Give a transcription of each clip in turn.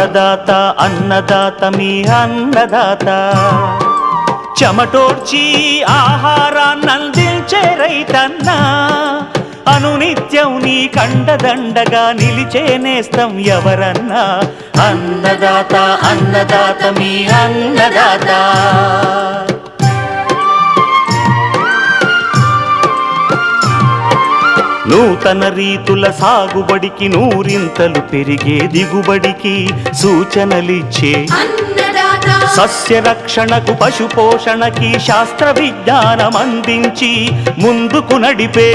అన్నదాత అన్నదాత మీ అన్నదాత చెమటోడ్చి ఆహారాన్నందించే రైతన్న అనునిత్యం నీ కండదండగా నిలిచే నేస్తం ఎవరన్నా అన్నదాత అన్నదాత మీ అన్నదాత నూతన రీతుల సాగుబడికి నూరింతలు పెరిగే దిగుబడికి సూచనలిచ్చే సస్య రక్షణకు పశు పోషణకి శాస్త్ర విజ్ఞానం అందించి ముందుకు నడిపే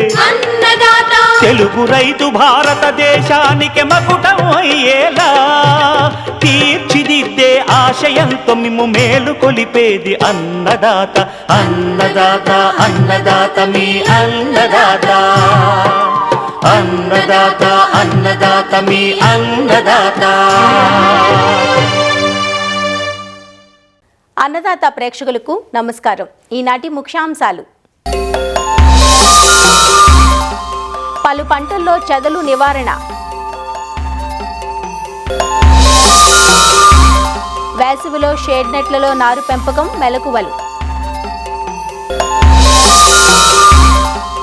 తెలుగు రైతు భారతదేశానికి మకుటం అయ్యేలా తీర్చిదిద్దే ఆశయంతో మిమ్ము మేలు కొలిపేది అన్నదాత అన్నదాత అన్నదాత మీ అన్నదాత అన్నదాత అన్నదాత మీ అన్నదాత. అన్నదాత ప్రేక్షకులకు నమస్కారం. ఈనాటి ముఖ్యాంశాలు: పలు పంటల్లో చెదలు నివారణ, వేసవిలో షేడ్ నెట్లలో నారు పెంపకం మెలకువలు,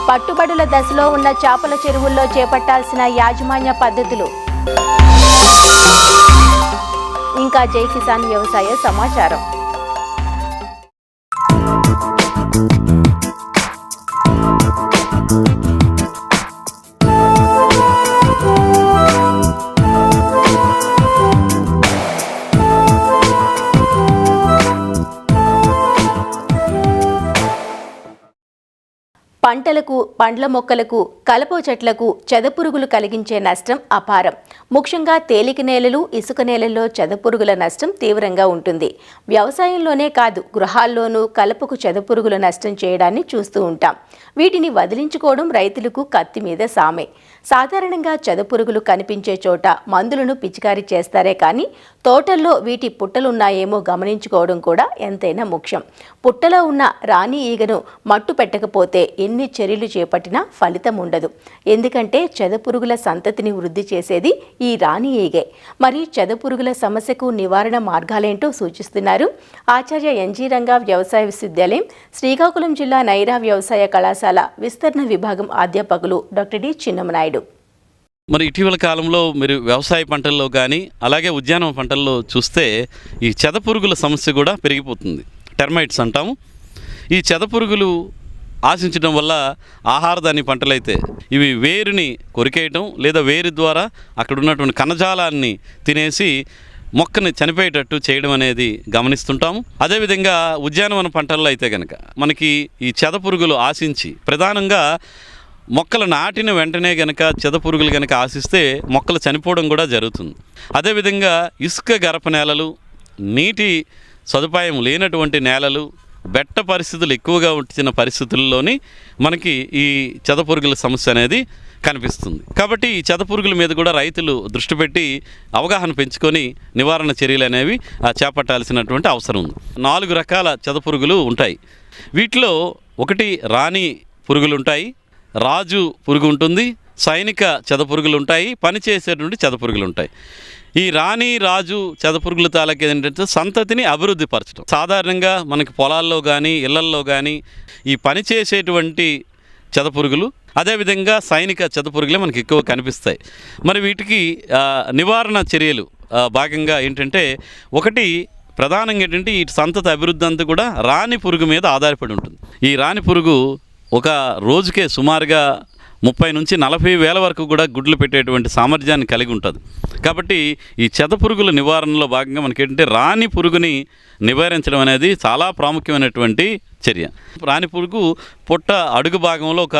పట్టుబడుల దశలో ఉన్న చేపల చెరువుల్లో చేపట్టాల్సిన యాజమాన్య పద్ధతులు, ఇంకా జై కిసాన్ వ్యవసాయ సమాచారం. పంటలకు, పండ్ల మొక్కలకు, కలప చెట్లకు చెదపురుగులు కలిగించే నష్టం అపారం. ముఖ్యంగా తేలిక నేలలు, ఇసుక నేలల్లో చెదపురుగుల నష్టం తీవ్రంగా ఉంటుంది. వ్యవసాయంలోనే కాదు, గృహాల్లోనూ కలపకు చెదపురుగుల నష్టం చేయడాన్ని చూస్తూ ఉంటాం. వీటిని వదిలించుకోవడం రైతులకు కత్తి మీద సామే. సాధారణంగా చెదపురుగులు కనిపించే చోట మందులను పిచికారీ చేస్తారే కానీ తోటల్లో వీటి పుట్టలున్నాయేమో గమనించుకోవడం కూడా ఎంతైనా ముఖ్యం. పుట్టలో ఉన్న రాణి ఈగను మట్టు పెట్టకపోతే ఎన్ని చర్యలు చేపట్టినా ఫలితం ఉండదు. ఎందుకంటే చెదపురుగుల సంతతిని వృద్ధి చేసేది ఈ రాణి ఈగే. మరి చెదపురుగుల సమస్యకు నివారణ మార్గాలేంటో సూచిస్తున్నారు ఆచార్య ఎన్జీ రంగా వ్యవసాయ విశ్వవిద్యాలయం, శ్రీకాకుళం జిల్లా నైరా వ్యవసాయ కళాశాల విస్తరణ విభాగం అధ్యాపకులు డాక్టర్ డి చిన్నమనాయుడు. మరి ఇటీవల కాలంలో మీరు వ్యవసాయ పంటల్లో కానీ అలాగే ఉద్యానవన పంటల్లో చూస్తే ఈ చెదపురుగుల సమస్య కూడా పెరిగిపోతుంది. టెర్మైట్స్ అంటాము. ఈ చెదపురుగులు ఆశించడం వల్ల ఆహారధాన్య పంటలైతే ఇవి వేరుని కొరికేయటం లేదా వేరు ద్వారా అక్కడ ఉన్నటువంటి కణజాలాన్ని తినేసి మొక్కని చనిపోయేటట్టు చేయడం అనేది గమనిస్తుంటాము. అదేవిధంగా ఉద్యానవన పంటల్లో అయితే కనుక మనకి ఈ చెదపురుగులు ఆశించి ప్రధానంగా మొక్కలు నాటిన వెంటనే గనక చెదపురుగులు గనక ఆశిస్తే మొక్కలు చనిపోవడం కూడా జరుగుతుంది. అదేవిధంగా ఇసుక గరప నేలలు, నీటి సదుపాయం లేనటువంటి నేలలు, బెట్ట పరిస్థితులు ఎక్కువగా ఉంచిన పరిస్థితుల్లోని మనకి ఈ చెదపురుగుల సమస్య అనేది కనిపిస్తుంది. కాబట్టి ఈ చెదపురుగుల మీద కూడా రైతులు దృష్టి పెట్టి అవగాహన పెంచుకొని నివారణ చర్యలు అనేవి చేపట్టాల్సినటువంటి అవసరం ఉంది. 4 రకాల చెదపురుగులు ఉంటాయి. వీటిలో ఒకటి రాణి పురుగులు ఉంటాయి, రాజు పురుగు ఉంటుంది, సైనిక చెదపురుగులు ఉంటాయి, పనిచేసేటువంటి చెదపురుగులు ఉంటాయి. ఈ రాణి, రాజు చెదపురుగుల తాలూకు ఏంటంటే సంతతిని అభివృద్ధి పరచడం. సాధారణంగా మనకి పొలాల్లో కానీ ఇళ్లల్లో కానీ ఈ పనిచేసేటువంటి చెదపురుగులు, అదేవిధంగా సైనిక చెదపురుగులే మనకి ఎక్కువ కనిపిస్తాయి. మరి వీటికి నివారణ చర్యలు భాగంగా ఏంటంటే ఒకటి ప్రధానంగా ఏంటంటే ఈ సంతతి అభివృద్ధి అంతా కూడా రాణి పురుగు మీద ఆధారపడి ఉంటుంది. ఈ రాణి పురుగు ఒక రోజుకే సుమారుగా 30 నుంచి 40 వేల వరకు కూడా గుడ్లు పెట్టేటువంటి సామర్థ్యాన్ని కలిగి ఉంటుంది. కాబట్టి ఈ చెదపురుగుల నివారణలో భాగంగా మనకి ఏంటంటే రాణి పురుగుని నివారించడం అనేది చాలా ప్రాముఖ్యమైనటువంటి చర్య. రాణి పురుగు పొట్ట అడుగు భాగంలో ఒక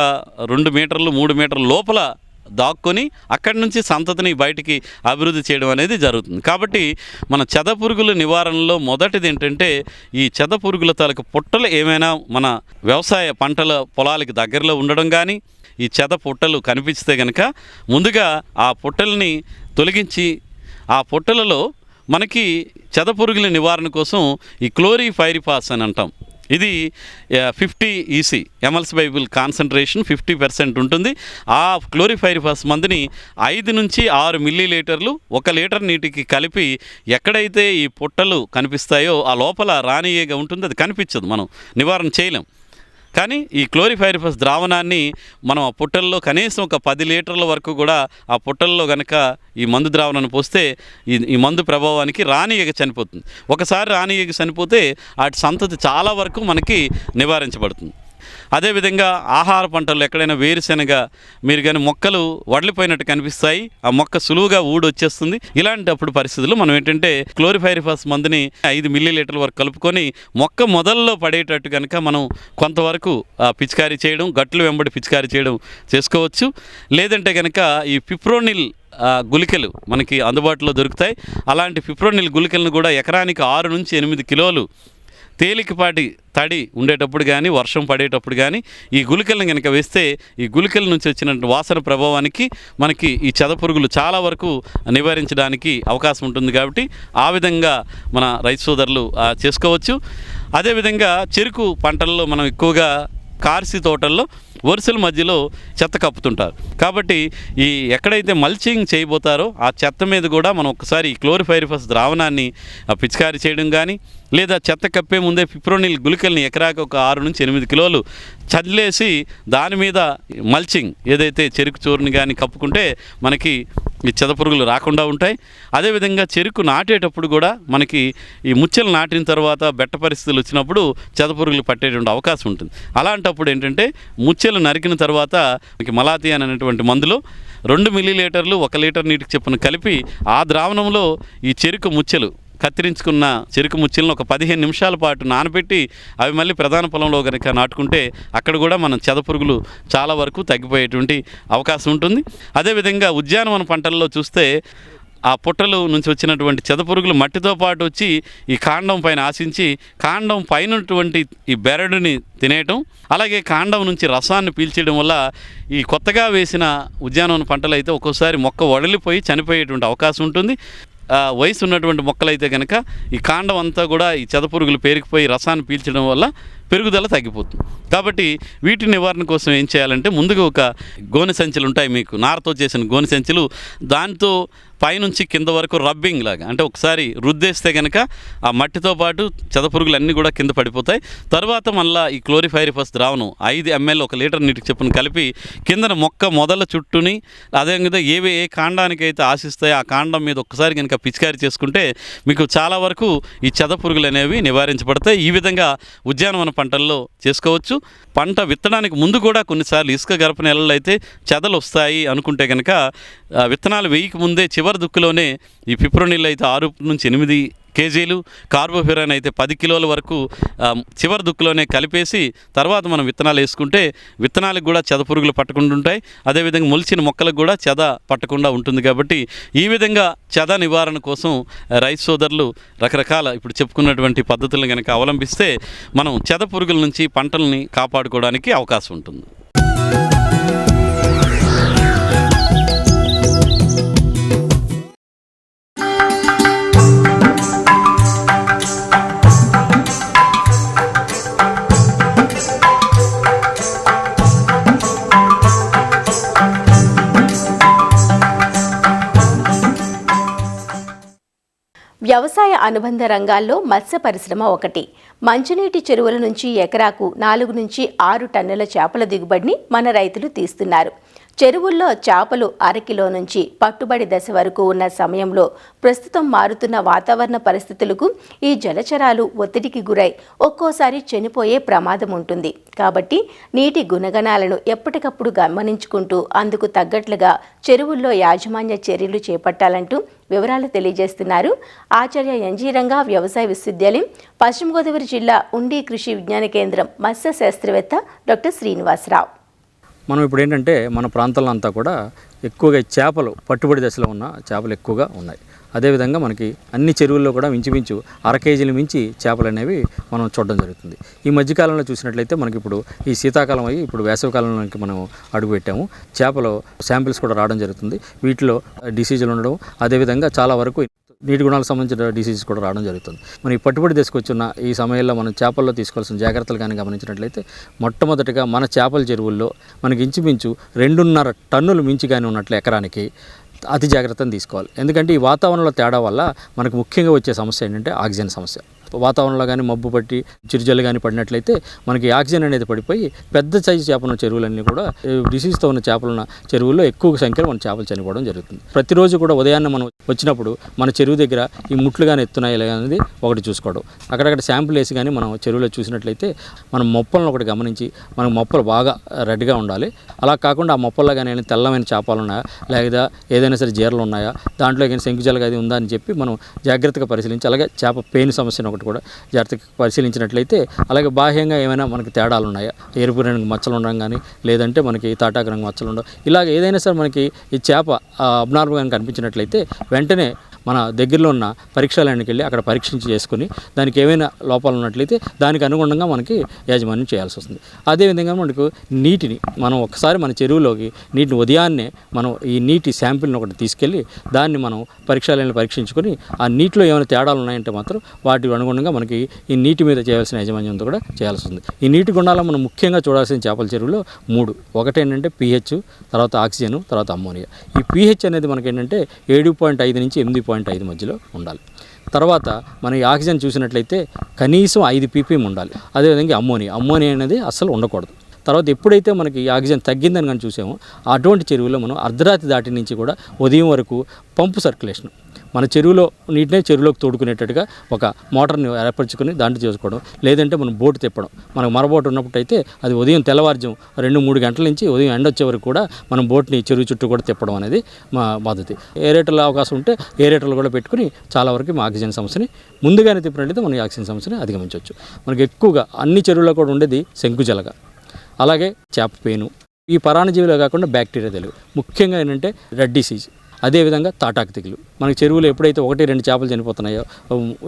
2 మీటర్లు 3 మీటర్ల లోపల దాక్కొని అక్కడి నుంచి సంతతిని బయటికి అభివృద్ధి చేయడం అనేది జరుగుతుంది. కాబట్టి మన చెదపురుగుల నివారణలో మొదటిది ఏంటంటే ఈ చెదపురుగుల తాలూకు పుట్టలు ఏమైనా మన వ్యవసాయ పంటల పొలాలకి దగ్గరలో ఉండడం కానీ ఈ చెద పుట్టలు కనిపిస్తే కనుక ముందుగా ఆ పుట్టల్ని తొలగించి ఆ పుట్టలలో మనకి చెదపురుగుల నివారణ కోసం ఈ క్లోరిఫైరిఫాస్ అని అంటాం. ఇది 50 EC ఎమల్సిఫైబుల్ కాన్సన్ట్రేషన్ 50% ఉంటుంది. ఆ క్లోరిఫైరిఫాస్ మందుని 5 నుంచి 6 మిల్లీలీటర్లు 1 లీటర్ నీటికి కలిపి ఎక్కడైతే ఈ పుట్టలు కనిపిస్తాయో ఆ లోపల రానియేగా ఉంటుంది, అది కనిపించదు, మనం నివారణ చేయలేం. కానీ ఈ క్లోరిఫైరిఫాస్ ద్రావణాన్ని మనం ఆ పుట్టల్లో కనీసం ఒక 10 లీటర్ల వరకు కూడా ఆ పుట్టల్లో కనుక ఈ మందు ద్రావణాన్ని పోస్తే ఈ మందు ప్రభావానికి రానియగ చనిపోతుంది. ఒకసారి రానియగ చనిపోతే వాటి సంతతి చాలా వరకు మనకి నివారించబడుతుంది. అదేవిధంగా ఆహార పంటలు ఎక్కడైనా వేరుశెనగ మీరు కానీ మొక్కలు వడలిపోయినట్టు కనిపిస్తాయి, ఆ మొక్క సులువుగా ఊడొచ్చేస్తుంది. ఇలాంటప్పుడు పరిస్థితులు మనం ఏంటంటే క్లోరిఫైరిఫాస్ మందుని 5 మిల్లీలీటర్ల వరకు కలుపుకొని మొక్క మొదల్లో పడేటట్టు కనుక మనం కొంతవరకు పిచికారీ చేయడం, గట్లు వెంబడి పిచికారీ చేయడం చేసుకోవచ్చు. లేదంటే కనుక ఈ పిప్రోనిల్ గుళికలు మనకి అందుబాటులో దొరుకుతాయి. అలాంటి పిప్రోనిల్ గుళికలను కూడా ఎకరానికి 6 నుంచి 8 కిలోలు తేలికపాటి తడి ఉండేటప్పుడు కానీ వర్షం పడేటప్పుడు కానీ ఈ గుళికలను కనుక వేస్తే ఈ గుళికల నుంచి వచ్చిన వాసన ప్రభావానికి మనకి ఈ చెదపురుగులు చాలా వరకు నివారించడానికి అవకాశం ఉంటుంది. కాబట్టి ఆ విధంగా మన రైతు సోదరులు చేసుకోవచ్చు. అదేవిధంగా చెరుకు పంటల్లో మనం ఎక్కువగా కార్సి తోటల్లో వరుసల మధ్యలో చెత్త కప్పుతుంటారు. కాబట్టి ఈ ఎక్కడైతే మల్చింగ్ చేయబోతారో ఆ చెత్త మీద కూడా మనం ఒకసారి ఈ క్లోరిఫైరిఫాస్ ద్రావణాన్ని పిచికారీ చేయడం కానీ, లేదా చెత్త కప్పే ముందే పిప్రోనిల్ గుళికల్ని ఎకరాకి ఒక 6 నుంచి 8 కిలోలు చల్లేసి దాని మీద మల్చింగ్ ఏదైతే చెరుకు చోరుని కానీ కప్పుకుంటే మనకి ఈ చెదపురుగులు రాకుండా ఉంటాయి. అదేవిధంగా చెరుకు నాటేటప్పుడు కూడా మనకి ఈ ముచ్చెలు నాటిన తర్వాత బెట్ట పరిస్థితులు వచ్చినప్పుడు చెదపురుగులు పట్టేటువంటి అవకాశం ఉంటుంది. అలాంటప్పుడు ఏంటంటే ముచ్చెలు నరికిన తర్వాత మనకి మలాథియాన్ అనేటువంటి మందులో 2 మిల్లీలీటర్లు 1 లీటర్ నీటికి చొప్పున కలిపి ఆ ద్రావణంలో ఈ చెరుకు ముచ్చెలు కత్తిరించుకున్న చెరుకు ముచ్చెలను ఒక 15 నిమిషాల పాటు నానబెట్టి అవి మళ్ళీ ప్రధాన పొలంలో కనుక నాటుకుంటే అక్కడ కూడా మనం చెదపురుగులు చాలా వరకు తగ్గిపోయేటువంటి అవకాశం ఉంటుంది. అదేవిధంగా ఉద్యానవన పంటల్లో చూస్తే ఆ పుట్టలు నుంచి వచ్చినటువంటి చెదపురుగులు మట్టితో పాటు వచ్చి ఈ కాండం పైన ఆశించి కాండం పైనటువంటి ఈ బెరడుని తినేయటం, అలాగే కాండం నుంచి రసాన్ని పీల్చేయడం వల్ల ఈ కొత్తగా వేసిన ఉద్యానవన పంటలు అయితే ఒక్కోసారి మొక్క వడలిపోయి చనిపోయేటువంటి అవకాశం ఉంటుంది. వయసు ఉన్నటువంటి మొక్కలైతే కనుక ఈ కాండం అంతా కూడా ఈ చెదపురుగులు పేరుకుపోయి రసాన్ని పీల్చడం వల్ల పెరుగుదల తగ్గిపోతుంది. కాబట్టి వీటి నివారణ కోసం ఏం చేయాలంటే ముందుగా ఒక గోనె సంచులు ఉంటాయి, మీకు నారతో చేసిన గోనె సంచులు, దాంతో పైనుంచి కింద వరకు రబ్బింగ్ లాగా అంటే ఒకసారి రుద్దేస్తే కనుక ఆ మట్టితో పాటు చెదపురుగులు అన్నీ కూడా కింద పడిపోతాయి. తర్వాత మళ్ళీ ఈ క్లోరిఫైరిఫాస్ ద్రావణం 5 ml 1 లీటర్ నీటికి చొప్పున కలిపి కిందన మొక్క మొదల చుట్టూని అదేవిధంగా ఏ కాండానికైతే ఆశిస్తాయో ఆ కాండం మీద ఒక్కసారి కనుక పిచికారీ చేసుకుంటే మీకు చాలా వరకు ఈ చెదపురుగులు అనేవి నివారించబడతాయి. ఈ విధంగా ఉద్యానవన పంటల్లో చేసుకోవచ్చు. పంట విత్తడానికి ముందు కూడా కొన్నిసార్లు ఇసుక గరప నెలల్లో అయితే చెదలు వస్తాయి అనుకుంటే కనుక విత్తనాలు వేయక ముందే చివరి దుక్కులోనే ఈ పిప్రోనిల్ అయితే 6 నుంచి 8 కేజీలు, కార్బోఫ్యూరాన్ అయితే 10 కిలోల వరకు చివరి దుక్కులోనే కలిపేసి తర్వాత మనం విత్తనాలు వేసుకుంటే విత్తనాలకు కూడా చెదపురుగులు పట్టకుండా ఉంటాయి. అదేవిధంగా మొలిచిన మొక్కలకు కూడా చెద పట్టకుండా ఉంటుంది. కాబట్టి ఈ విధంగా చెద నివారణ కోసం రైతు సోదరులు రకరకాల ఇప్పుడు చెప్పుకున్నటువంటి పద్ధతులను కనుక అవలంబిస్తే మనం చెద పురుగుల నుంచి పంటల్ని కాపాడుకోవడానికి అవకాశం ఉంటుంది. వ్యవసాయ అనుబంధ రంగాల్లో మత్స్య పరిశ్రమ ఒకటి. మంచినీటి చెరువుల నుంచి ఎకరాకు 4 నుంచి 6 టన్నుల చేపల దిగుబడిని మన రైతులు తీస్తున్నారు. చెరువుల్లో చేపలు అరకిలో నుంచి పట్టుబడి దశ వరకు ఉన్న సమయంలో ప్రస్తుతం మారుతున్న వాతావరణ పరిస్థితులకు ఈ జలచరాలు ఒత్తిడికి గురై ఒక్కోసారి చనిపోయే ప్రమాదం ఉంటుంది. కాబట్టి నీటి గుణగణాలను ఎప్పటికప్పుడు గమనించుకుంటూ అందుకు తగ్గట్లుగా చెరువుల్లో యాజమాన్య చర్యలు చేపట్టాలంటూ వివరాలు తెలియజేస్తున్నారు ఆచార్య ఎన్జీ రంగా వ్యవసాయ విశ్వవిద్యాలయం, పశ్చిమ గోదావరి జిల్లా ఉండి కృషి విజ్ఞాన కేంద్రం మత్స్య శాస్త్రవేత్త డాక్టర్ శ్రీనివాసరావు. మనం ఇప్పుడు ఏంటంటే మన ప్రాంతంలో అంతా కూడా ఎక్కువగా చేపలు పట్టుబడి దశలో ఉన్న చేపలు ఎక్కువగా ఉన్నాయి. అదేవిధంగా మనకి అన్ని చెరువుల్లో కూడా మించుమించు 1/2 కేజీలు మించి చేపలు అనేవి మనం చూడడం జరుగుతుంది. ఈ మధ్యకాలంలో చూసినట్లయితే మనకి ఇప్పుడు ఈ శీతాకాలం అయ్యి ఇప్పుడు వేసవికాలంలోకి మనం అడుగుపెట్టాము. చేపలు శాంపిల్స్ కూడా రావడం జరుగుతుంది. వీటిలో డిసీజులు ఉండడం, అదేవిధంగా చాలా వరకు నీటి గుణాలకు సంబంధించిన డిసీజెస్ కూడా రావడం జరుగుతుంది. మనం ఈ పట్టుబడి తీసుకొచ్చిన ఈ సమయంలో మనం చేపల్లో తీసుకోవాల్సిన జాగ్రత్తలు కానీ గమనించినట్లయితే మొట్టమొదటిగా మన చేపల చెరువుల్లో మనకి ఇంచుమించు 2.5 టన్నులు మించి కానీ ఉన్నట్లు ఎకరానికి అతి జాగ్రత్తను తీసుకోవాలి. ఎందుకంటే ఈ వాతావరణంలో తేడా వల్ల మనకు ముఖ్యంగా వచ్చే సమస్య ఏంటంటే ఆక్సిజన్ సమస్య. వాతావరణంలో కానీ మబ్బు పట్టి చిరుజల్లు కానీ పడినట్లయితే మనకి ఆక్సిజన్ అనేది పడిపోయి పెద్ద సైజు చేపల చెరువులన్నీ కూడా డిసీజ్తో ఉన్న చేపలున్న చెరువుల్లో ఎక్కువ సంఖ్యలో మన చేపలు చనిపోవడం జరుగుతుంది. ప్రతిరోజు కూడా ఉదయాన్నే మనం వచ్చినప్పుడు మన చెరువు దగ్గర ఈ ముట్లు కానీ ఎత్తున్నాయి అనేది ఒకటి చూసుకోవడం. అక్కడక్కడ శాంపుల్ వేసి కానీ మనం చెరువులో చూసినట్లయితే మనం మొప్పలను ఒకటి గమనించి మనకు మొప్పలు బాగా రెడ్గా ఉండాలి. అలా కాకుండా ఆ మొప్పల్లో కానీ తెల్లమైన చేపలు ఉన్నాయా లేదా ఏదైనా సరే జీరలు ఉన్నాయా దాంట్లో కానీ శంకుజలగా అది ఉందా అని చెప్పి మనం జాగ్రత్తగా పరిశీలించి అలాగే చేప పెయిన్ సమస్యను ఒకటి కూడా జాగ్రత్తగా పరిశీలించినట్లయితే అలాగే బాహ్యంగా ఏమైనా మనకి తేడాలు ఉన్నాయా ఎరుపు రంగు మచ్చలు ఉండడం కానీ లేదంటే మనకి తాటాకు రంగు మచ్చలు ఉండవు ఇలాగ ఏదైనా సరే మనకి ఈ చేప అబ్నార్మల్గా కనిపించినట్లయితే వెంటనే మన దగ్గరలో ఉన్న పరీక్షాలయానికి వెళ్ళి అక్కడ పరీక్షించి చేసుకుని దానికి ఏమైనా లోపాలు ఉన్నట్లయితే దానికి అనుగుణంగా మనకి యాజమాన్యం చేయాల్సి వస్తుంది. అదేవిధంగా మనకు నీటిని మనం ఒకసారి మన చెరువులోకి నీటిని ఉదయాన్నే మనం ఈ నీటి శాంపిల్ని ఒకటి తీసుకెళ్ళి దాన్ని మనం పరీక్షాలయాన్ని పరీక్షించుకొని ఆ నీటిలో ఏమైనా తేడాలు ఉన్నాయంటే మాత్రం వాటి అనుగుణంగా మనకి ఈ నీటి మీద చేయాల్సిన యాజమాన్యంతో కూడా చేయాల్సి ఉంది. ఈ నీటి గుండాలో మనం ముఖ్యంగా చూడాల్సిన చేపల చెరువులో 3 ఒకటి ఏంటంటే pH, తర్వాత ఆక్సిజన్, తర్వాత అమ్మోనియా. ఈ pH అనేది మనకి ఏంటంటే 7.5 నుంచి 8.5 మధ్యలో ఉండాలి. తర్వాత మన ఈ ఆక్సిజన్ చూసినట్లయితే కనీసం 5 ppm ఉండాలి. అదేవిధంగా అమ్మోనియా అనేది అస్సలు ఉండకూడదు. తర్వాత ఎప్పుడైతే మనకి ఆక్సిజన్ తగ్గిందని కానీ చూసామో అటువంటి చెరువులో మనం అర్ధరాత్రి దాటి నుంచి కూడా ఉదయం వరకు పంపు సర్క్యులేషన్ మన చెరువులో నీటినే చెరువులోకి తోడుకునేటట్టుగా ఒక మోటార్ని ఏర్పరచుకొని దాంట్లో చేసుకోవడం లేదంటే మనం బోటు తిప్పడం. మనకు మరబోటు ఉన్నప్పుడు అయితే అది ఉదయం తెల్లవారుజాము 2-3 గంటల నుంచి ఉదయం ఎండ వచ్చే వరకు కూడా మనం బోట్ని చెరువు చుట్టూ కూడా తిప్పడం అనేది మా పద్ధతి. ఏరేటర్ల అవకాశం ఉంటే ఏరేటర్లు కూడా పెట్టుకుని చాలా వరకు మా ఆక్సిజన్ సమస్యని ముందుగానే తిప్పినట్లయితే మన ఆక్సిజన్ సమస్యని అధిగమించవచ్చు. మనకి ఎక్కువగా అన్ని చెరువుల్లో కూడా ఉండేది శంకుజలగ, అలాగే చేప పేను, ఈ పరాణజీవిలో కాకుండా బ్యాక్టీరియా తెలుగు, ముఖ్యంగా ఏంటంటే రెడ్ డిసీజ్, అదేవిధంగా తాటాకు తెగులు. మనకి చెరువులో ఎప్పుడైతే 1-2 చేపలు చనిపోతున్నాయో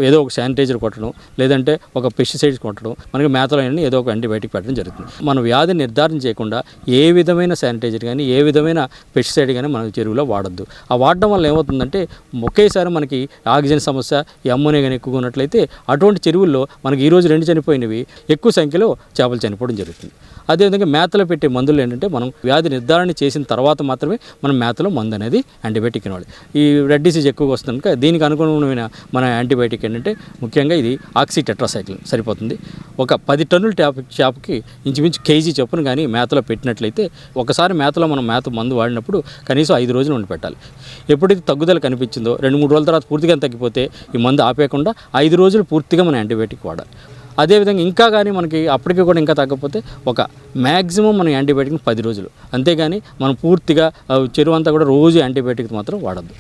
ఏదో ఒక శానిటైజర్ కొట్టడం లేదంటే ఒక పెస్టిసైడ్స్ కొట్టడం మనకి మేతలో ఏదో ఒక యాంటీబయాటిక్ పెట్టడం జరుగుతుంది. మన వ్యాధి నిర్ధారణ చేయకుండా ఏ విధమైన శానిటైజర్ కానీ ఏ విధమైన పెస్టిసైడ్ కానీ మన చెరువులో వాడద్దు. ఆ వాడడం వల్ల ఏమవుతుందంటే ఒకేసారి మనకి ఆక్సిజన్ సమస్య ఈ అమ్మోనియా కానీ ఎక్కువగా ఉన్నట్లయితే అటువంటి చెరువుల్లో మనకి ఈరోజు 2 చనిపోయినవి ఎక్కువ సంఖ్యలో చేపలు చనిపోవడం జరుగుతుంది. అదేవిధంగా మేతలో పెట్టే మందులు ఏంటంటే మనం వ్యాధి నిర్ధారణ చేసిన తర్వాత మాత్రమే మనం మేతలో మందు అనేది యాంటీబయాటిక్ ఇవ్వాలి. ఈ రెడ్ డిసీజ్ ఎక్కువగా వస్తుంది కనుక దీనికి అనుగుణమైన మన యాంటీబయాటిక్ ఏంటంటే ముఖ్యంగా ఇది ఆక్సిటెట్రాసైక్లిన్ సరిపోతుంది. ఒక 10 టన్నుల చేపకి ఇంచుమించు కేజీ చొప్పున కానీ మేతలో పెట్టినట్లయితే ఒకసారి మేతలో మనం మేత మందు వాడినప్పుడు కనీసం 5 రోజులు ఉండి పెట్టాలి. ఎప్పుడైతే తగ్గుదల కనిపించిందో 2-3 రోజుల తర్వాత పూర్తిగా తగ్గిపోతే ఈ మందు ఆపేయకుండా 5 రోజులు పూర్తిగా మన యాంటీబయాటిక్ వాడాలి. అదేవిధంగా ఇంకా కానీ మనకి అప్పటికి కూడా ఇంకా తగ్గకపోతే ఒక మ్యాక్సిమం మనం యాంటీబయాటిక్ని 10 రోజులు, అంతేగాని మనం పూర్తిగా చెరువు అంతా కూడా రోజు యాంటీబయాటిక్ మాత్రం వాడద్దు.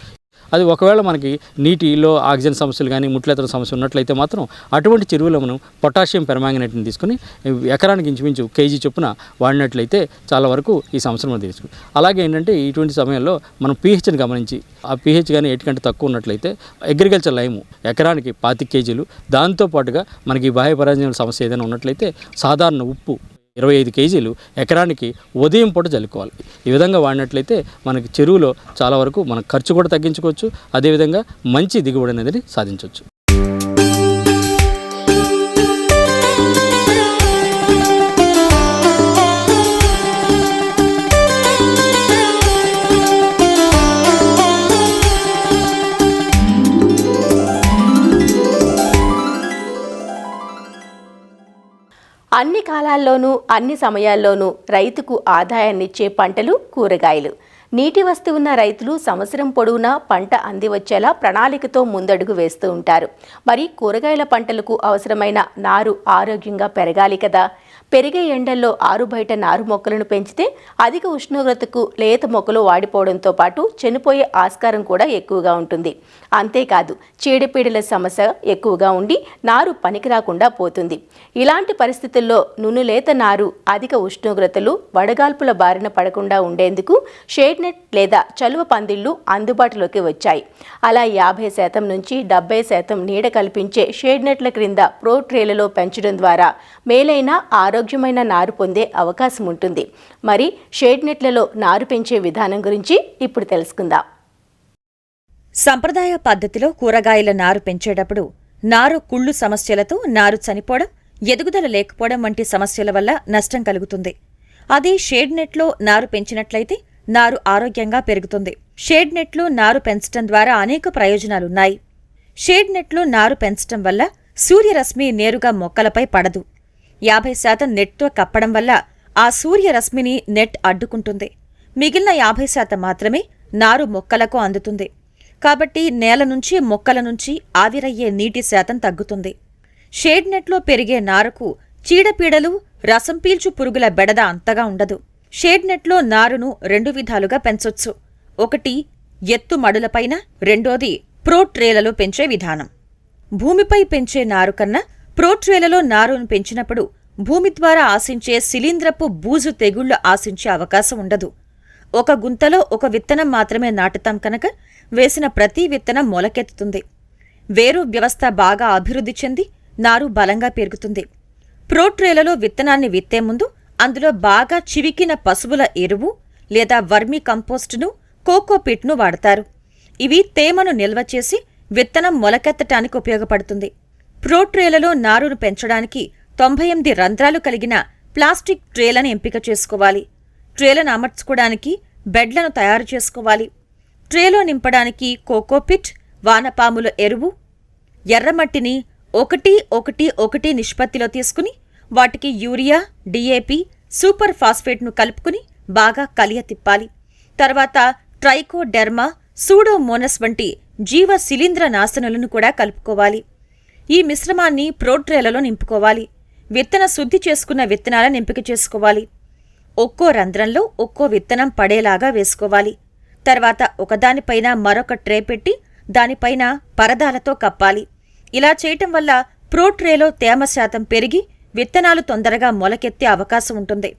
అది ఒకవేళ మనకి నీటిలో ఆక్సిజన్ సమస్యలు కానీ ముట్లెత్తల సమస్య ఉన్నట్లయితే మాత్రం అటువంటి చెరువులో మనం పొటాషియం పెర్మాంగనేట్ని తీసుకుని ఎకరానికి ఇంచుమించు కేజీ చొప్పున వాడినట్లయితే చాలా వరకు ఈ సమస్యను మనం తెలుసుకుంటాం. అలాగే ఏంటంటే ఇటువంటి సమయంలో మనం pHని గమనించి ఆ pH కానీ 8 కంటే తక్కువ ఉన్నట్లయితే అగ్రికల్చర్ లైము ఎకరానికి 25 కేజీలు, దాంతోపాటుగా మనకి బాహ్య పరాజయాల సమస్య ఏదైనా ఉన్నట్లయితే సాధారణ ఉప్పు 25 కేజీలు ఎకరానికి ఉదయం పూట జల్లుకోవాలి. ఈ విధంగా వాడినట్లయితే మనకి చెరువులో చాలా వరకు మన ఖర్చు కూడా తగ్గించుకోవచ్చు, అదేవిధంగా మంచి దిగుబడి అనేది సాధించవచ్చు. అన్ని కాలాల్లోనూ అన్ని సమయాల్లోనూ రైతుకు ఆదాయాన్నిచ్చే పంటలు కూరగాయలు. నీటి వస్తు ఉన్న రైతులు సంవత్సరం పొడవునా పంట అందివచ్చేలా ప్రణాళికతో ముందడుగు వేస్తూ ఉంటారు. మరి కూరగాయల పంటలకు అవసరమైన నారు ఆరోగ్యంగా పెరగాలి కదా. పెరిగే ఎండల్లో ఆరుబయట నారు మొక్కలను పెంచితే అధిక ఉష్ణోగ్రతకు లేత మొక్కలు వాడిపోవడంతో పాటు చనిపోయే ఆస్కారం కూడా ఎక్కువగా ఉంటుంది. అంతేకాదు చీడపీడల సమస్య ఎక్కువగా ఉండి నారు పనికిరాకుండా పోతుంది. ఇలాంటి పరిస్థితుల్లో నునులేత నారు అధిక ఉష్ణోగ్రతలు వడగాల్పుల బారిన పడకుండా ఉండేందుకు షేడ్ నెట్ లేదా చలువ పందిళ్లు అందుబాటులోకి వచ్చాయి. అలా 50% నుంచి 70% నీడ కల్పించే షేడ్ నెట్ల క్రింద ప్రో ట్రేలలో పెంచడం ద్వారా మేలైన ఆరోగ్యమైన నారు పొందే అవకాశం ఉంటుంది. మరి షేడ్ నెట్లలో నారు పెంచే విధానం గురించి ఇప్పుడు తెలుసుకుందాం. సంప్రదాయ పద్ధతిలో కూరగాయల నారు పెంచేటప్పుడు నారు కుళ్ళు సమస్యలతో నారు చనిపోవడం, ఎదుగుదల లేకపోవడం వంటి సమస్యల వల్ల నష్టం కలుగుతుంది. అదే షేడ్ నెట్లో నారు పెంచినట్లయితే నారు ఆరోగ్యంగా పెరుగుతుంది. షేడ్ నెట్లో నారు పెంచడం ద్వారా అనేక ప్రయోజనాలున్నాయి. షేడ్ నెట్లో నారు పెంచడం వల్ల సూర్యరశ్మి నేరుగా మొక్కలపై పడదు. 50% నెట్తో కప్పడం వల్ల ఆ సూర్యరశ్మిని నెట్ అడ్డుకుంటుంది. మిగిలిన 50% మాత్రమే నారు మొక్కలకు అందుతుంది. కాబట్టి నేల నుంచి మొక్కల నుంచి ఆవిరయ్యే నీటి శాతం తగ్గుతుంది. షేడ్ నెట్లో పెరిగే నారుకు చీడపీడలు, రసం పీల్చు పురుగుల బెడద అంతగా ఉండదు. షేడ్ నెట్లో నారును 2 విధాలుగా పెంచొచ్చు. ఒకటి ఎత్తు మడులపైన, రెండోది ప్రో ట్రేలలో పెంచే విధానం. భూమిపై పెంచే నారు కన్నా ప్రో ట్రేలలో నారును పెంచినప్పుడు భూమి ద్వారా ఆశించే శిలీంద్రపు బూజు తెగుళ్లు ఆశించే అవకాశం ఉండదు. ఒక గుంతలో ఒక విత్తనం మాత్రమే నాటుతాం కనుక వేసిన ప్రతి విత్తనం మొలకెత్తుతుంది. వేరు వ్యవస్థ బాగా అభివృద్ధి చెంది నారు బలంగా పెరుగుతుంది. ప్రో ట్రేలలో విత్తనాన్ని విత్తే ముందు అందులో బాగా చివికిన పశువుల ఎరువు లేదా వర్మీ కంపోస్టును, కోకోపీట్ను వాడతారు. ఇవి తేమను నిల్వ చేసి విత్తనం మొలకెత్తటానికి ఉపయోగపడుతుంది. ప్రో ట్రేలలో నారును పెంచడానికి 98 రంధ్రాలు కలిగిన ప్లాస్టిక్ ట్రేలను ఎంపిక చేసుకోవాలి. ట్రేలను అమర్చుకోవడానికి బెడ్లను తయారు చేసుకోవాలి. ట్రేలో నింపడానికి కోకోపిట్, వానపాముల ఎరువు, ఎర్రమట్టిని 1:1:1 నిష్పత్తిలో తీసుకుని వాటికి యూరియా, డిఏపి, సూపర్ ఫాస్ఫేట్ను కలుపుకుని బాగా కలియ తిప్పాలి. తర్వాత ట్రైకోడెర్మా, సూడోమోనస్ వంటి జీవ శిలీంద్ర నాశనులను కూడా కలుపుకోవాలి. ఈ మిశ్రమాన్ని ప్రో ట్రేలలో నింపుకోవాలి. విత్తన శుద్ధి చేసుకున్న విత్తనాలను ఎంపిక చేసుకోవాలి. ఒక్కో రంధ్రంలో ఒక్కో విత్తనం పడేలాగా వేసుకోవాలి. తర్వాత ఒకదానిపైన మరొక ట్రే పెట్టి దానిపైన పరదాలతో కప్పాలి. ఇలా చేయటం వల్ల ప్రో ట్రేలో తేమ శాతం పెరిగి విత్తనాలు తొందరగా మొలకెత్తే అవకాశం ఉంటుంది.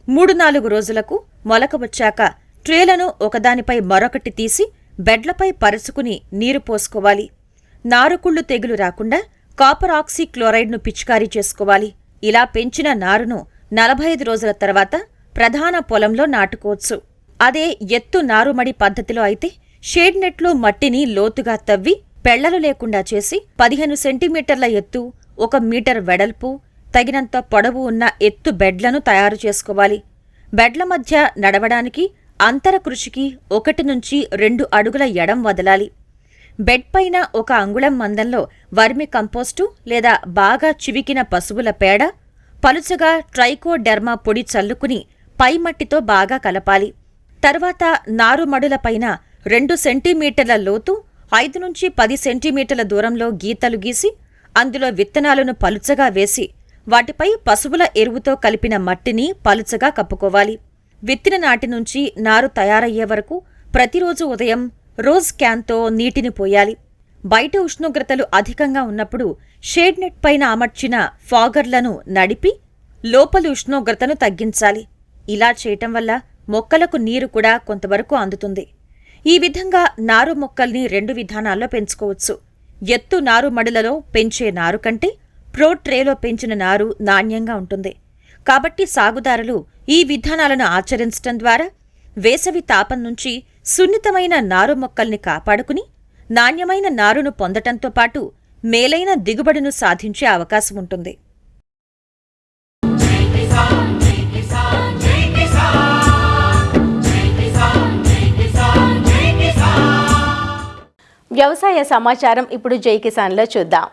3-4 రోజులకు మొలక వచ్చాక ట్రేలను ఒకదానిపై మరొకటి తీసి బెడ్లపై పరుచుకుని నీరు పోసుకోవాలి. నారుకుళ్ళు తెగులు రాకుండా కాపర్ ఆక్సీ క్లోరైడ్ను పిచికారీ చేసుకోవాలి. ఇలా పెంచిన నారును 45 రోజుల తర్వాత ప్రధాన పొలంలో నాటుకోవచ్చు. అదే ఎత్తు నారుమడి పద్ధతిలో అయితే షేడ్ నెట్లో మట్టిని లోతుగా తవ్వి పెళ్లలు లేకుండా చేసి 15 సెంటీమీటర్ల ఎత్తు, 1 మీటర్ వెడల్పు, తగినంత పొడవు ఉన్న ఎత్తు బెడ్లను తయారు చేసుకోవాలి. బెడ్ల మధ్య నడవడానికి అంతర కృషికి 1 నుంచి 2 అడుగుల ఎడం వదలాలి. బెడ్ పైన 1 అంగుళం మందంలో వర్మి కంపోస్టు లేదా బాగా చివికిన పశువుల పేడ, పలుచగా ట్రైకోడెర్మా పొడి చల్లుకుని పై మట్టితో బాగా కలపాలి. తర్వాత నారుమడుల పైన 2 సెంటీమీటర్ల లోతు, 5 నుంచి 10 సెంటీమీటర్ల దూరంలో గీతలు గీసి అందులో విత్తనాలను పలుచగా వేసి వాటిపై పశువుల ఎరువుతో కలిపిన మట్టిని పలుచగా కప్పుకోవాలి. విత్తిన నాటి నుంచి నారు తయారయ్యే వరకు ప్రతిరోజు ఉదయం రోజ్ క్యాన్తో నీటిని పోయాలి. బయట ఉష్ణోగ్రతలు అధికంగా ఉన్నప్పుడు షేడ్ నెట్ పైన అమర్చిన ఫాగర్లను నడిపి లోపలి ఉష్ణోగ్రతను తగ్గించాలి. ఇలా చేయటం వల్ల మొక్కలకు నీరు కూడా కొంతవరకు అందుతుంది. ఈ విధంగా నారు మొక్కల్ని 2 విధానాల్లో పెంచుకోవచ్చు. ఎత్తు నారుమడులలో పెంచే నారు కంటే ప్రో ట్రేలో పెంచిన నారు నాణ్యంగా ఉంటుంది. కాబట్టి సాగుదారులు ఈ విధానాలను ఆచరించటం ద్వారా వేసవి తాపం నుంచి సున్నితమైన నారు మొక్కల్ని కాపాడుకుని నాణ్యమైన నారును పొందటంతో పాటు మేలైన దిగుబడిను సాధించే అవకాశం ఉంటుంది. వ్యవసాయ సమాచారం ఇప్పుడు జై కిసాన్లో చూద్దాం.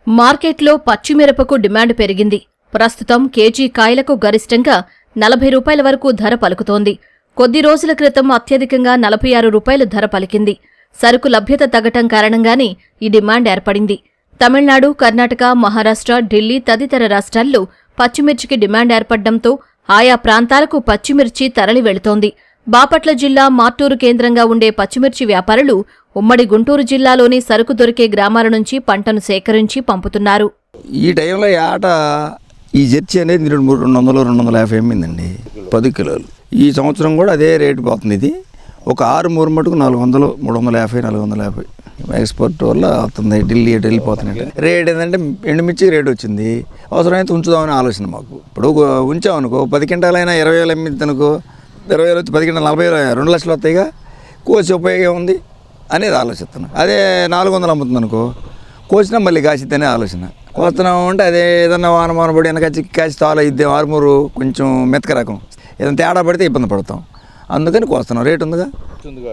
మార్కెట్లో పచ్చిమిరపకు డిమాండ్ పెరిగింది. ప్రస్తుతం కేజీ కాయలకు గరిష్టంగా 40 రూపాయల వరకు ధర పలుకుతోంది. కొద్ది రోజుల క్రితం అత్యధికంగా 46 రూపాయలు ధర పలికింది. సరుకు లభ్యత తగ్గటం కారణంగానే ఈ డిమాండ్ ఏర్పడింది. తమిళనాడు, కర్ణాటక, మహారాష్ట్ర, ఢిల్లీ తదితర రాష్ట్రాల్లో పచ్చిమిర్చికి డిమాండ్ ఏర్పడ్డంతో ఆయా ప్రాంతాలకు పచ్చిమిర్చి తరలి వెళుతోంది. బాపట్ల జిల్లా మార్టూరు కేంద్రంగా ఉండే పచ్చిమిర్చి వ్యాపారులు ఉమ్మడి గుంటూరు జిల్లాలోని సరుకు దొరికే గ్రామాల నుంచి పంటను సేకరించి పంపుతున్నారు. ఈ టైంలో ఆట ఈ జెర్సీ అనేది 200-250 అమ్మిందండి 10 కిలోలు. ఈ సంవత్సరం కూడా అదే రేటు పోతుంది. ఇది ఒక 6 మూర మటుకు 400, 350, 450 ఎక్స్పోర్ట్ వల్ల అవుతుంది. ఢిల్లీ ఎటు వెళ్ళిపోతున్నట్టు రేట్ ఏంటంటే ఎండుమిర్చి రేటు వచ్చింది. అవసరమైతే ఉంచుదామని ఆలోచన మాకు. ఇప్పుడు ఉంచామనుకో 10 క్వింటాలైనా 20,000 అమ్మిద్ది అనుకో, 20,000 వచ్చి 10 క్వింటాలు 40,000, 2 లక్షలు వస్తాయిగా. కోసి ఉపయోగం ఉంది. అనేది ఆలోచిస్తున్నాను. అదే 400 అమ్ముతుంది అనుకో, కోసినా మళ్ళీ కాసిద్దనే ఆలోచన. కోస్తున్నాం అంటే అదే ఏదన్నా వానమాన పడి వెనకచ్చి కాసి తాలు అయిద్దే, ఆరుమూరు కొంచెం మెతక రకం, ఏదైనా తేడా పడితే ఇబ్బంది పడతాం. అందుకని కోస్తున్నాం. రేటు ఉందిగా,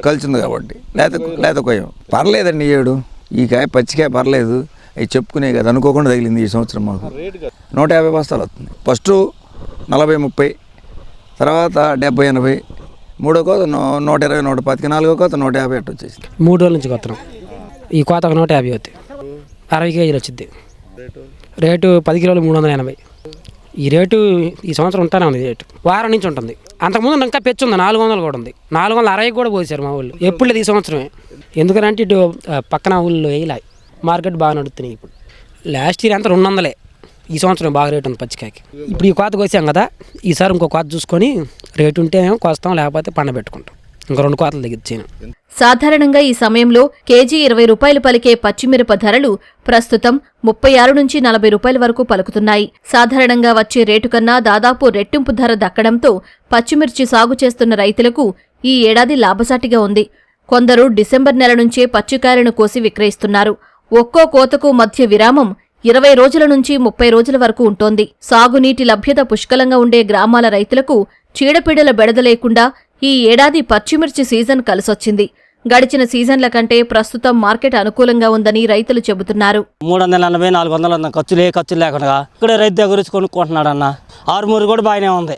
కలిసి ఉంది కాబట్టి. లేత కొయ్యం. పర్లేదండి ఏడు ఈ కాయ పచ్చికాయ పర్లేదు, అవి చెప్పుకునే కదా, అనుకోకుండా తగిలింది ఈ సంవత్సరం మాకు. 150 బస్తాలు వస్తుంది. ఫస్ట్ 40-30, తర్వాత 70-80, మూడో కోత 120-125, నాలుగో కోత 150 అట్టు వచ్చేసింది. 3 రోజుల నుంచి కొత్తరం. ఈ కోత 150 అవుతాయి, 60 కేజీలు వచ్చింది. రేటు 10 కిలోలు 380. ఈ రేటు ఈ సంవత్సరం ఉంటానే ఉంది. రేటు వారం నుంచి ఉంటుంది. అంతకుముందు ఇంకా పెచ్చు ఉంది, 400 కూడా ఉంది. 460 కూడా పోసారు మా ఊళ్ళు. ఎప్పుడు లేదు ఈ సంవత్సరమే. ఎందుకంటే ఇటు పక్కన ఊళ్ళో వేయలే, మార్కెట్ బాగా నడుస్తున్నాయి. ఇప్పుడు లాస్ట్ ఇయర్ అంతా 200. ఈ సంవత్సరం బాగా రేటు ఉంది పచ్చికాయకి. ఇప్పుడు ఈ కోత కోసాం కదా, ఈసారి ఇంకో కోత చూసుకొని రేటు ఉంటే కోస్తాం, లేకపోతే పండబెట్టుకుంటాం. ఇంకా 2 కోతలు తగ్గించాను. సాధారణంగా ఈ సమయంలో కేజీ 20 రూపాయలు పలికే పచ్చిమిరప ధరలు ప్రస్తుతం 36 నుంచి 40 రూపాయల వరకు పలుకుతున్నాయి. సాధారణంగా వచ్చే రేటు కన్నా దాదాపు రెట్టింపు ధర దక్కడంతో పచ్చిమిర్చి సాగు చేస్తున్న రైతులకు ఈ ఏడాది లాభసాటిగా ఉంది. కొందరు డిసెంబర్ నెల నుంచే పచ్చికాయలను కోసి విక్రయిస్తున్నారు. ఒక్కో కోతకు మధ్య విరామం 20 రోజుల నుంచి 30 రోజుల వరకు ఉంటోంది. సాగునీటి లభ్యత పుష్కలంగా ఉండే గ్రామాల రైతులకు చీడపీడల బెడద లేకుండా ఈ ఏడాది పచ్చిమిర్చి సీజన్ కలిసొచ్చింది. గడిచిన సీజన్ల కంటే ప్రస్తుతం మార్కెట్ అనుకూలంగా ఉందని రైతులు చెబుతున్నారు. 380-400 ఖర్చు లేకుండా ఇక్కడే రైతు దగ్గర వచ్చి కొనుక్కుంటున్నాడు అన్న. ఆరుమూరు కూడా బాగానే ఉంది,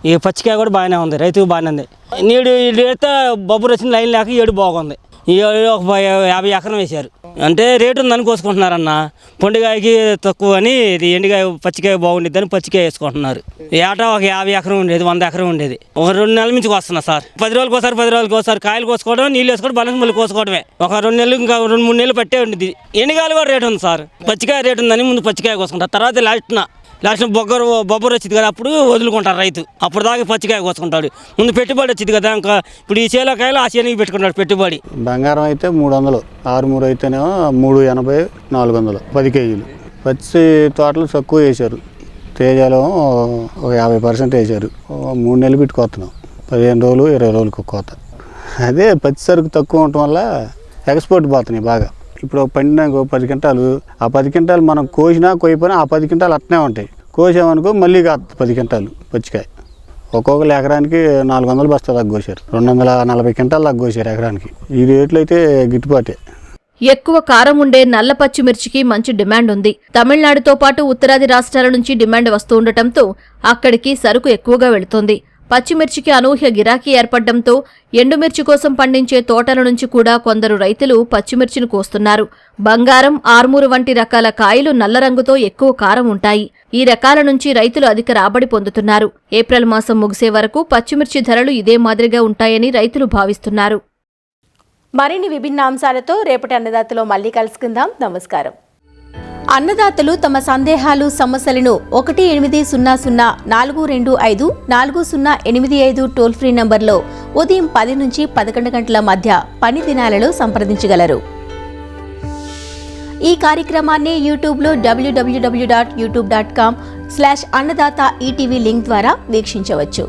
ఈ పచ్చికాయ కూడా బాగానే ఉంది, రైతుకు బాగానే ఉంది. నీడు అయితే బొబ్బరు వచ్చిన లైన్ లేక ఏడు బాగుంది. ఈ ఒక 50 ఎకరం వేశారు అంటే రేటు ఉందని కోసుకుంటున్నారన్న. పొండికాయకి తక్కువ అని ఇది ఎండుకాయ పచ్చికాయ బాగుండేది పచ్చికాయ వేసుకుంటున్నారు. ఏటా ఒక 50 ఎకరం ఉండేది, 100 ఎకరం ఉండేది. ఒక 2 నెలల నుంచి కోస్తున్నా సార్. 10 రోజులకి ఒకసారి కాయలు కోసుకోవడం, నీళ్ళు వేసుకోవడం, బలం మళ్ళీ కోసుకోవడమే. ఒక 2 నెలలు ఇంకా 2-3 నెలలు పట్టే ఉండేది. ఎండుకాయలు కూడా రేటు ఉంది సార్. పచ్చికాయ రేటు ఉందని ముందు పచ్చికాయ కోసుకుంటారు, తర్వాత లాస్ట్ బొబ్బరు వచ్చింది కదా, అప్పుడు వదులుకుంటారు రైతు. అప్పుడు దాకా పచ్చికాయ కోసుకుంటాడు. ముందు పెట్టుబడి వచ్చింది కదా, ఇంకా ఇప్పుడు ఈ చేలకాయలు ఆ చేనికి పెట్టుకుంటాడు పెట్టుబడి. బంగారం అయితే 300, 6-3 అయితేనేమో 380, 400 10 కేజీలు. పచ్చి తోటలు తక్కువ వేశారు. తేజాలో ఒక 50% వేశారు. 3 నెలలు పెట్టుకొస్తున్నాం. 15 రోజులు 20 రోజులకు కోత. అదే పచ్చి సరుకు తక్కువ ఉండటం వల్ల ఎక్స్పోర్ట్ పోతున్నాయి బాగా. ఇప్పుడు పండిన 10 క్వింటాలు, ఆ 10 క్వింటాలు మనం కోసినా కోయిపోయినా ఆ 10 క్వింటాలు అట్నే ఉంటాయి. కోసామనుకో మళ్ళీ 10 క్వింటాలు పచ్చికాయ. ఒక్కొక్కరు ఎకరానికి 400 బస్తాలు తగ్గోసారు, 240 క్వింటాలు తగ్గోసారు ఎకరానికి. ఈ రేట్లు అయితే గిట్టుబాటే. ఎక్కువ కారం ఉండే నల్ల పచ్చిమిర్చికి మంచి డిమాండ్ ఉంది. తమిళనాడుతో పాటు ఉత్తరాది రాష్ట్రాల నుంచి డిమాండ్ వస్తూ ఉండటంతో అక్కడికి సరుకు ఎక్కువగా వెళుతోంది. పచ్చిమిర్చికి అనూహ్య గిరాకీ ఏర్పడడంతో ఎండుమిర్చి కోసం పండించే తోటల నుంచి కూడా కొందరు రైతులు పచ్చిమిర్చిని కోస్తున్నారు. బంగారం, ఆర్మూరు వంటి రకాల కాయలు నల్ల రంగుతో ఎక్కువ కారం ఉంటాయి. ఈ రకాల నుంచి రైతులు అధిక రాబడి పొందుతున్నారు. ఏప్రిల్ మాసం ముగిసే వరకు పచ్చిమిర్చి ధరలు ఇదే మాదిరిగా ఉంటాయని రైతులు భావిస్తున్నారు. మరిన్ని విభిన్న అంశాలతో రేపటి అన్నదాతలో మళ్ళీ కలుసుకుందాం. నమస్కారం. అన్నదాతలు తమ సందేహాలు, సమస్యలను 18004254085 టోల్ ఫ్రీ నంబర్లో ఉదయం 10 నుంచి 11 గంటల మధ్య పని దినాలలో సంప్రదించగలరు. ఈ కార్యక్రమాన్ని యూట్యూబ్లో www.youtube.com/అన్నదాత ఈటీవీ లింక్ ద్వారా వీక్షించవచ్చు.